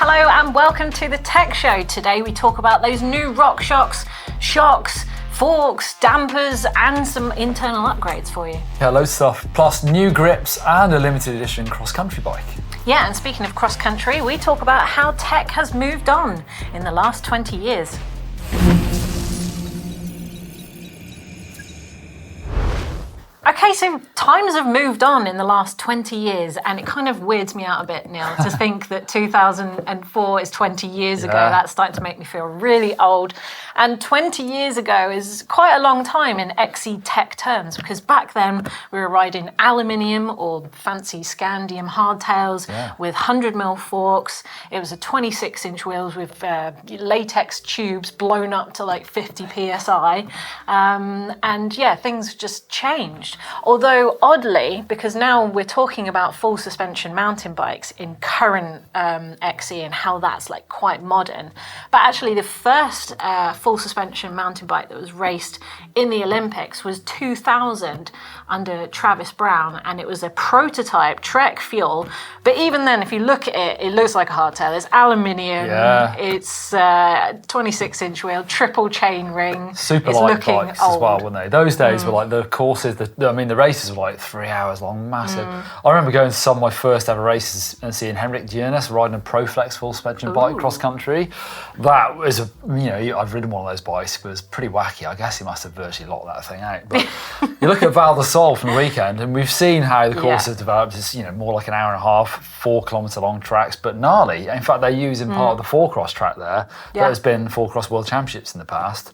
Hello and welcome to the Tech Show. Today we talk about those new rock shocks, forks, dampers and some internal upgrades for you. Yeah, loads of stuff, plus new grips and a limited edition cross-country bike. Yeah, and speaking of cross-country, we talk about how tech has moved on in the last 20 years. Okay, so times have moved on in the last 20 years, and it kind of weirds me out a bit, Neil, to think that 2004 is 20 years ago. That's starting to make me feel really old. And 20 years ago is quite a long time in XC tech terms, because back then we were riding aluminium or fancy scandium hardtails with 100mm forks. It was a 26-inch wheels with latex tubes blown up to like 50 psi. And yeah, things just changed. Although oddly, because now we're talking about full suspension mountain bikes in current XC and how that's like quite modern, but actually the first full suspension mountain bike that was raced in the Olympics was 2000 under Travis Brown, and it was a prototype Trek fuel. But even then, if you look at it, it looks like a hardtail. It's aluminium. It's 26-inch wheel, triple chain ring. Super light bikes as well, weren't they? Those days were like the courses. The races were like 3 hours long, massive. I remember going to some of my first ever races and seeing Henrik Djurnes riding a Proflex full suspension bike cross country. That was I've ridden one of those bikes. It was pretty wacky. I guess he must have virtually locked that thing out. But you look at Val di Sole from the weekend, and we've seen how the course has developed. It's more like an hour and a half, 4 kilometre long tracks, but gnarly. In fact, they're using part of the four cross track there. There's been four cross world championships in the past.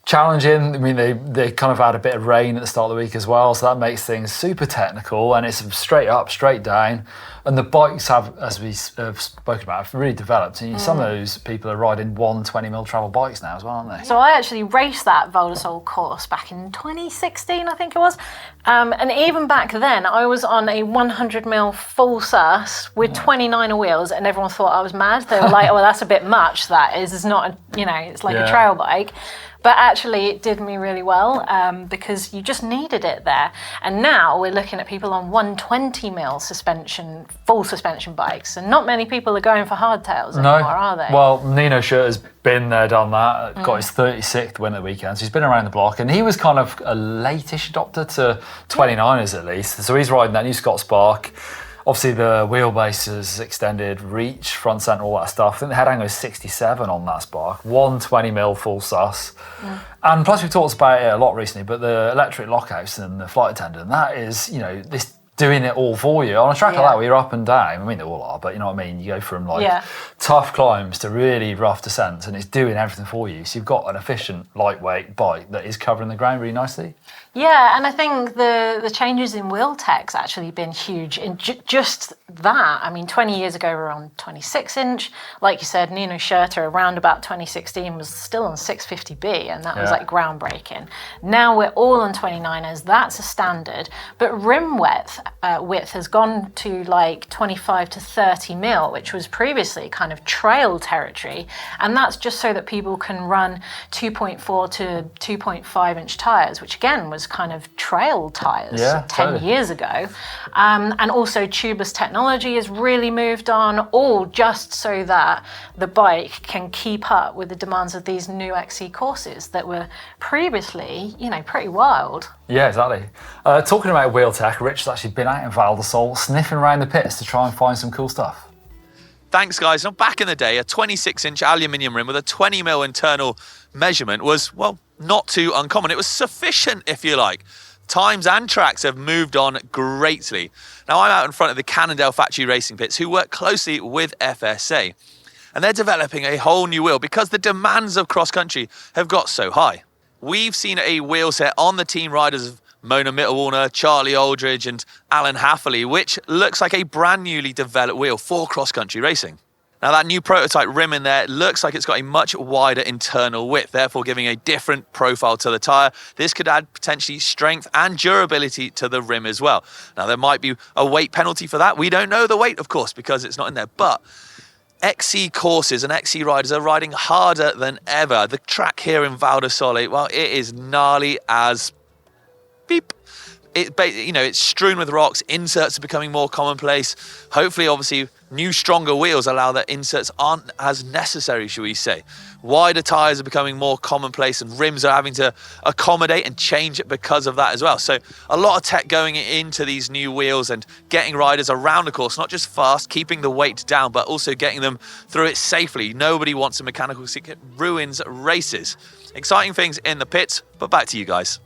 Challenging. I mean, they kind of had a bit of rain at the start of the week as well, so that makes things super technical, and it's straight up, straight down. And the bikes have, as we have spoken about, have really developed. And some of those people are riding 120mm travel bikes now as well, aren't they? So I actually raced that Val di Sole course back in 2016, I think it was. And even back then, I was on a 100mm full sus with 29er wheels, and everyone thought I was mad. They were like, "Oh, well, that's a bit much. That is. It's not. It's like a trail bike." But actually, it did me really well because you just needed it there. And now we're looking at people on 120mm suspension, full suspension bikes, and not many people are going for hardtails anymore, are they? Well, Nino Schurter has been there, done that, got his 36th win at the weekend, so he's been around the block, and he was kind of a late-ish adopter to 29ers at least. So he's riding that new Scott Spark. Obviously, the wheelbase is extended, reach, front centre, all that stuff. I think the head angle is 67 on that Spark, 120mm full sus. And plus, we've talked about it a lot recently, but the electric lockouts and the flight attendant, that is, this doing it all for you. On a track like that where you're up and down, I mean, they all are, but you know what I mean? You go from tough climbs to really rough descents, and it's doing everything for you. So you've got an efficient, lightweight bike that is covering the ground really nicely. Yeah, and I think the changes in wheel tech's actually been huge in just that. I mean, 20 years ago we were on 26-inch. Like you said, Nino Schurter around about 2016 was still on 650B, and that was like groundbreaking. Now we're all on 29ers. That's a standard. But rim width has gone to like 25 to 30mm, which was previously kind of trail territory. And that's just so that people can run 2.4 to 2.5-inch tyres, which again was kind of trail tyres 10 years ago. And also tubeless technology has really moved on, all just so that the bike can keep up with the demands of these new XC courses that were previously, pretty wild. Yeah, exactly. Talking about wheel tech, Rich has actually been out in Val di Sole sniffing around the pits to try and find some cool stuff. Thanks, guys. Now, back in the day, a 26-inch aluminium rim with a 20mm internal measurement was, well, not too uncommon. It was sufficient, if you like. Times and tracks have moved on greatly. Now, I'm out in front of the Cannondale factory racing pits, who work closely with FSA. And they're developing a whole new wheel because the demands of cross-country have got so high. We've seen a wheel set on the team riders of Mona Mitterwallner, Charlie Aldridge and Alan Hafferley, which looks like a brand newly developed wheel for cross-country racing. Now, that new prototype rim in there looks like it's got a much wider internal width, therefore giving a different profile to the tyre. This could add potentially strength and durability to the rim as well. Now, there might be a weight penalty for that. We don't know the weight, of course, because it's not in there, but XC courses and XC riders are riding harder than ever. The track here in Val di Sole, well, it is gnarly as beep. it's strewn with rocks. Inserts are becoming more commonplace. Hopefully, obviously, new stronger wheels allow that inserts aren't as necessary, shall we say. Wider tyres are becoming more commonplace, and rims are having to accommodate and change it because of that as well. So a lot of tech going into these new wheels and getting riders around the course, not just fast, keeping the weight down, but also getting them through it safely. Nobody wants a mechanical circuit ruins races. Exciting things in the pits, but back to you guys.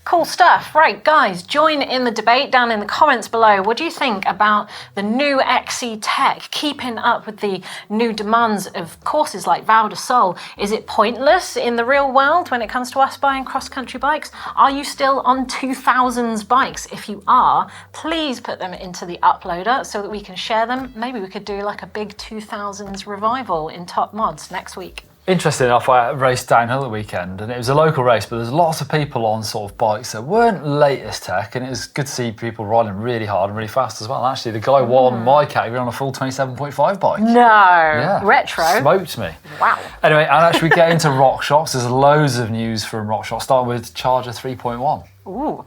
Cool stuff. Right, guys, join in the debate down in the comments below. What do you think about the new XC tech keeping up with the new demands of courses like Val di Sole? Is it pointless in the real world when it comes to us buying cross-country bikes? Are you still on 2000s bikes? If you are, please put them into the uploader so that we can share them. Maybe we could do like a big 2000s revival in Top Mods next week. Interesting enough, I raced downhill the weekend, and it was a local race, but there's lots of people on sort of bikes that weren't latest tech, and it was good to see people riding really hard and really fast as well. And actually, the guy won my category on a full 27.5 bike. No, yeah, retro. Smoked me. Wow. Anyway, and actually we get into RockShox. There's loads of news from RockShox, starting with Charger 3.1. Ooh.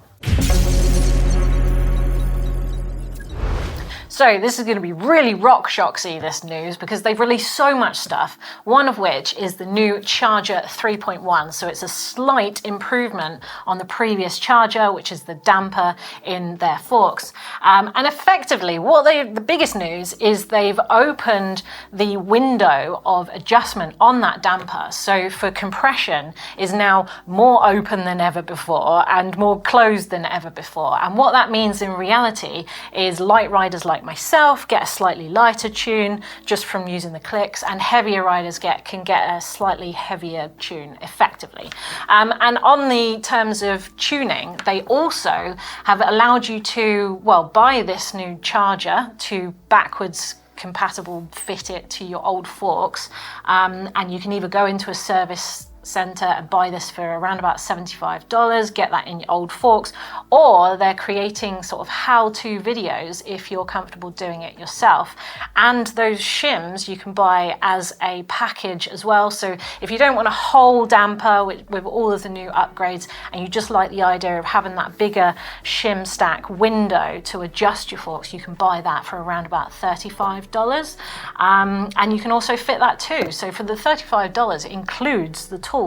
So this is going to be really RockShoxy, this news, because they've released so much stuff, one of which is the new Charger 3.1. So it's a slight improvement on the previous Charger, which is the damper in their forks. And effectively, the biggest news is they've opened the window of adjustment on that damper. So for compression is now more open than ever before and more closed than ever before. And what that means in reality is light riders like myself get a slightly lighter tune just from using the clicks, and heavier riders can get a slightly heavier tune effectively. And on the terms of tuning, they also have allowed you to, buy this new Charger to backwards compatible fit it to your old forks, and you can either go into a service centre and buy this for around about $75, get that in your old forks, or they're creating sort of how-to videos if you're comfortable doing it yourself. And those shims you can buy as a package as well. So if you don't want a whole damper with all of the new upgrades, and you just like the idea of having that bigger shim stack window to adjust your forks, you can buy that for around about $35. And you can also fit that too. So for the $35, it includes the tool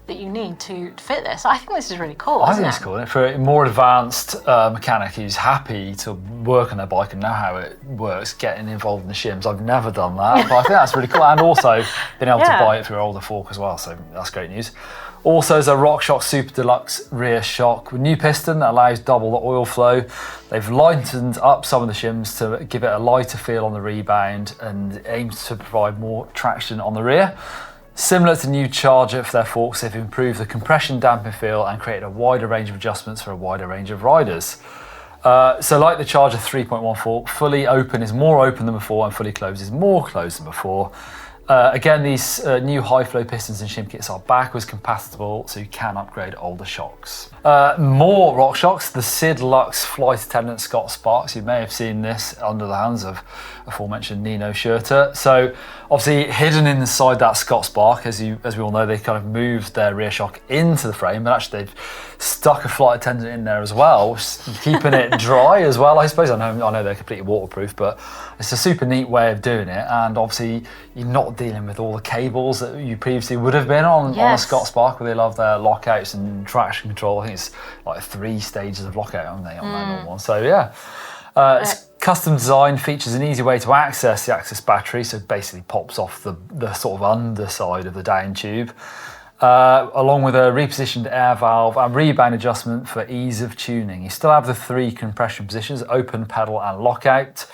that you need to fit this. I think this is really cool. I think it's cool. For a more advanced mechanic who's happy to work on their bike and know how it works, getting involved in the shims. I've never done that, but I think that's really cool. And also being able to buy it through your older fork as well. So that's great news. Also, there's a RockShox Super Deluxe rear shock with new piston that allows double the oil flow. They've lightened up some of the shims to give it a lighter feel on the rebound and aims to provide more traction on the rear. Similar to new Charger for their forks, they've improved the compression damping feel and created a wider range of adjustments for a wider range of riders. So like the Charger 3.1 fork, fully open is more open than before and fully closed is more closed than before. Again, these new high-flow pistons and shim kits are backwards compatible, so you can upgrade older shocks. More RockShox, the Sid Lux flight attendant Scott Sparks. You may have seen this under the hands of aforementioned Nino Schurter. So obviously hidden inside that Scott Spark, as we all know, they kind of moved their rear shock into the frame, but actually they've stuck a flight attendant in there as well, keeping it dry as well. I suppose I know they're completely waterproof, but it's a super neat way of doing it. And obviously you're not dealing with all the cables that you previously would have been on a Scott Spark, where they love their lockouts and traction control. I think it's like 3 stages of lockout, aren't they, on that normal one? So yeah. It's custom design, features an easy way to access the access battery, so it basically pops off the sort of underside of the down tube, along with a repositioned air valve and rebound adjustment for ease of tuning. You still have the 3 compression positions, open, pedal and lockout,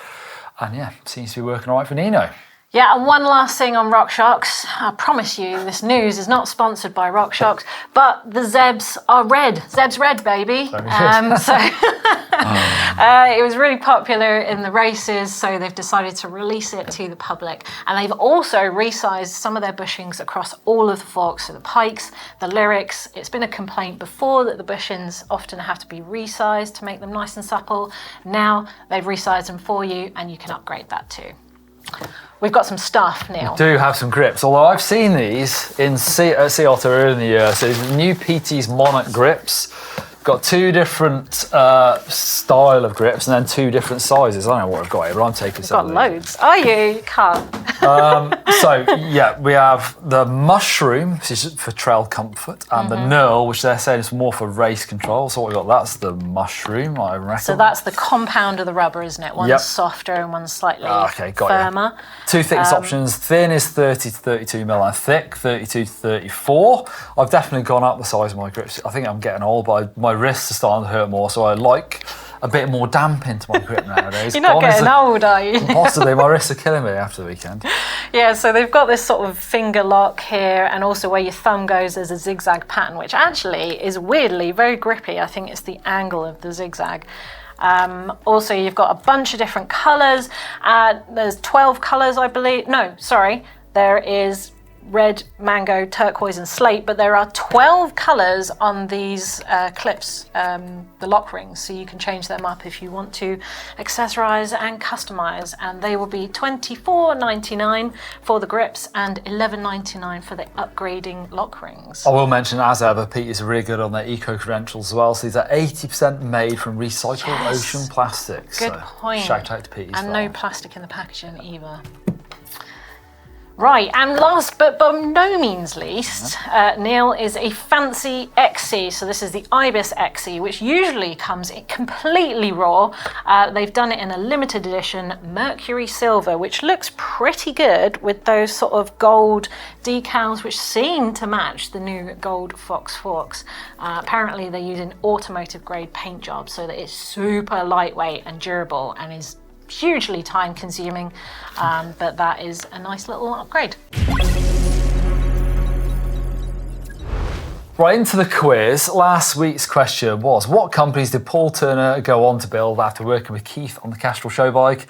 and yeah, seems to be working all right for Nino. Yeah, and one last thing on RockShox. I promise you, this news is not sponsored by RockShox, but the Zebs are red. Zebs red, baby. It was really popular in the races, so they've decided to release it to the public. And they've also resized some of their bushings across all of the forks, so the pikes, the lyrics. It's been a complaint before that the bushings often have to be resized to make them nice and supple. Now they've resized them for you, and you can upgrade that too. We've got some stuff, Neil. We do have some grips, although I've seen these in Sea Otter earlier in the year. So the new PT's Monarch grips. Got 2 different style of grips and then 2 different sizes. I don't know what I've got here, but I'm taking some. Got loads. Are you? Can't. So yeah, we have the Mushroom, which is for trail comfort, and the Knurl, which they're saying is more for race control. So what we got, that's the Mushroom, I reckon. So that's the compound of the rubber, isn't it? One's softer and one's slightly firmer. 2 thickness options. Thin is 30 to 32 mil, and thick 32 to 34. I've definitely gone up the size of my grips. I think I'm getting old, but my wrists are starting to hurt more, so I like a bit more damp into my grip nowadays. You're not getting old, are you? Possibly. My wrists are killing me after the weekend. Yeah, so they've got this sort of finger lock here, and also where your thumb goes, there's a zigzag pattern, which actually is weirdly very grippy. I think it's the angle of the zigzag. Also, you've got a bunch of different colours. There's 12 colours, I believe. No, sorry. There is red, mango, turquoise and slate, but there are 12 colours on these clips, the lock rings, so you can change them up if you want to accessorise and customise, and they will be $24.99 for the grips and $11.99 for the upgrading lock rings. I will mention, as ever, Pete is really good on their eco-credentials as well, so these are 80% made from recycled ocean plastics. Good so point. Shout out to Pete. And no plastic in the packaging either. Right, and last but by no means least, Neil, is a fancy XC. So this is the Ibis XC, which usually comes in completely raw. They've done it in a limited edition Mercury Silver, which looks pretty good with those sort of gold decals, which seem to match the new gold Fox forks. Apparently they're using automotive grade paint jobs so that it's super lightweight and durable and is hugely time consuming, but that is a nice little upgrade. Right, into the quiz. Last week's question was, what companies did Paul Turner go on to build after working with Keith on the Castrol show bike?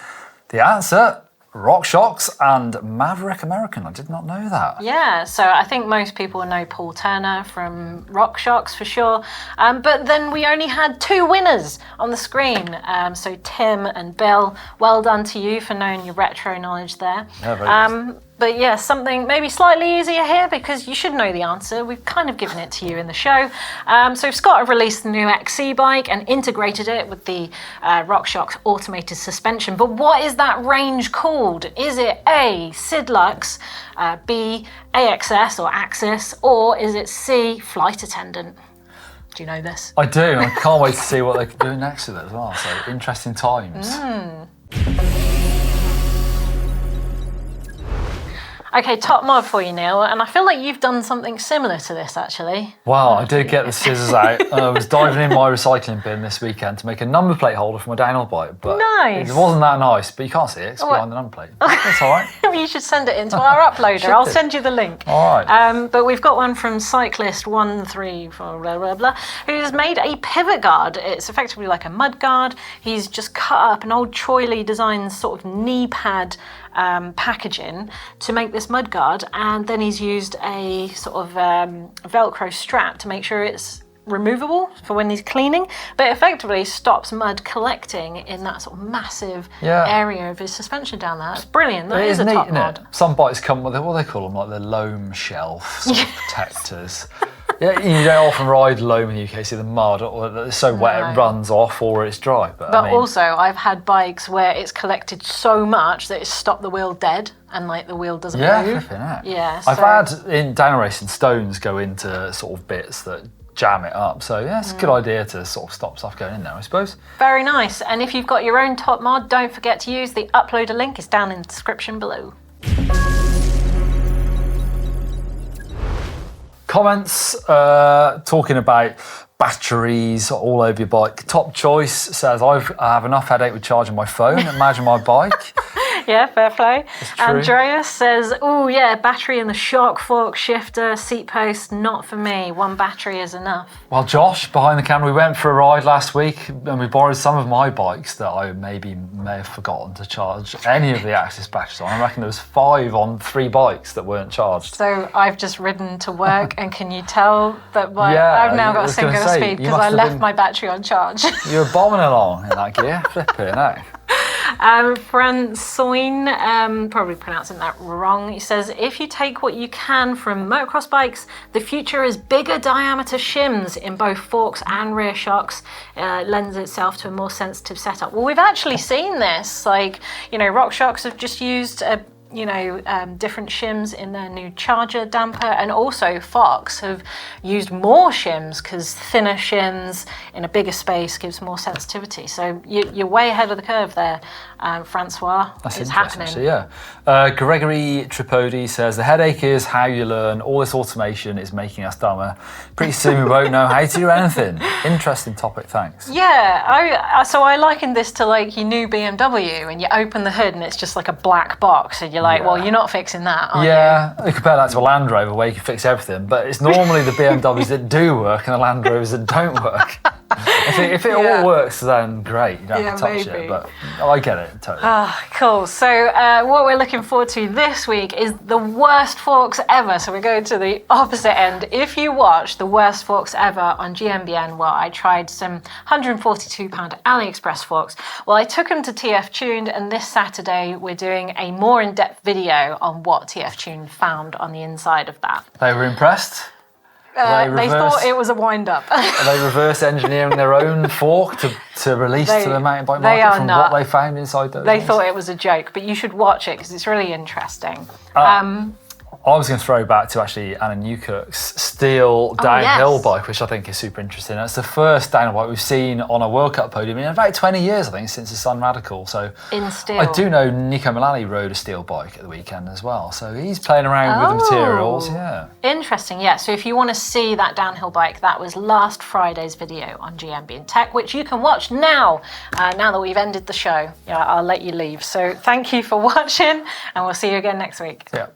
The answer, RockShox and Maverick American. I did not know that. Yeah, so I think most people know Paul Turner from RockShox for sure, but then we only had 2 winners on the screen. So Tim and Bill, well done to you for knowing your retro knowledge there. Yeah, very good. But yeah, something maybe slightly easier here because you should know the answer. We've kind of given it to you in the show. So Scott have released the new XC bike and integrated it with the RockShox automated suspension. But what is that range called? Is it A, Sidlux, B, AXS or Axis, or is it C, Flight Attendant? Do you know this? I do. I can't wait to see what they can do next with it as well. So interesting times. Okay, top mod for you, Neil, and I feel like you've done something similar to this, actually. Well, I did get the scissors out. I was diving in my recycling bin this weekend to make a number plate holder for my downhill bike, but nice. It wasn't that nice, but you can't see it, it's behind the number plate. That's all right. You should send it into our uploader. I'll send you the link. All right. But we've got one from Cyclist134, blah, blah, blah, who's made a pivot guard. It's effectively like a mud guard. He's just cut up an old Choily designed sort of knee pad packaging to make this mud guard, and then he's used a sort of Velcro strap to make sure it's removable for when he's cleaning, but effectively stops mud collecting in that sort of massive area of his suspension down there. It's brilliant. That is a top mod. Some bikes come with, what do they call them, like the loam shelf sort of protectors. Yeah, you don't often ride loam in the UK, see the mud, or it's so wet it runs off or it's dry. But I mean, also, I've had bikes where it's collected so much that it's stopped the wheel dead and like the wheel doesn't move. Flipping out. Yeah, I've had in downhill racing stones go into sort of bits that jam it up. So yeah, it's a good idea to sort of stop stuff going in there, I suppose. Very nice. And if you've got your own top mod, don't forget to use the uploader link. It's down in the description below. Comments talking about batteries all over your bike. Top Choice says, I have enough headache with charging my phone. Imagine my bike. Yeah, fair play. Andreas says, oh yeah, battery in the shock fork shifter, seat post, not for me. One battery is enough. Well, Josh, behind the camera, we went for a ride last week and we borrowed some of my bikes that I may have forgotten to charge any of the Axis batteries on. I reckon there was 5 on 3 bikes that weren't charged. So I've just ridden to work and can you tell that I've now got a single speed because I left my battery on charge. You were bombing along in that gear, flipping out. Francoin, probably pronouncing that wrong, he says, if you take what you can from motocross bikes, the future is bigger diameter shims in both forks and rear shocks. Lends itself to a more sensitive setup. Well, we've actually seen this. Like, RockShox have just used different shims in their new Charger damper, and also Fox have used more shims because thinner shims in a bigger space gives more sensitivity. So you're way ahead of the curve there, Francois. That's it's interesting, happening. actually, yeah. Gregory Tripodi says, the headache is how you learn. All this automation is making us dumber. Pretty soon we won't know how to do anything. Interesting topic, thanks. Yeah, so I likened this to like your new BMW, and you open the hood and it's just like a black box, and you're like, well, you're not fixing that, are you? You compare that to a Land Rover where you can fix everything, but it's normally the BMWs that do work and the Land Rovers that don't work. If it all works, then great, you don't have to touch it, but I get it, totally. Cool. So what we're looking forward to this week is the worst forks ever. So we're going to the opposite end. If you watch the worst forks ever on GMBN, well, I tried some £142 AliExpress forks. Well, I took them to TF Tuned, and this Saturday we're doing a more in-depth video on what TF Tuned found on the inside of that. They were impressed? They thought it was a wind-up. Are they reverse engineering their own fork to release to the mountain bike market from what they found inside those? They thought it was a joke, but you should watch it because it's really interesting. I was going to throw back to actually Anna Newkirk's steel downhill bike, which I think is super interesting. It's the first downhill bike we've seen on a World Cup podium in about 20 years, I think, since the Sun Radical. So in steel. I do know Nico Mullally rode a steel bike at the weekend as well. So he's playing around with the materials. Yeah. Interesting, yeah. So if you want to see that downhill bike, that was last Friday's video on GMBN Tech, which you can watch now, now that we've ended the show. Yeah, I'll let you leave. So thank you for watching, and we'll see you again next week. Yeah.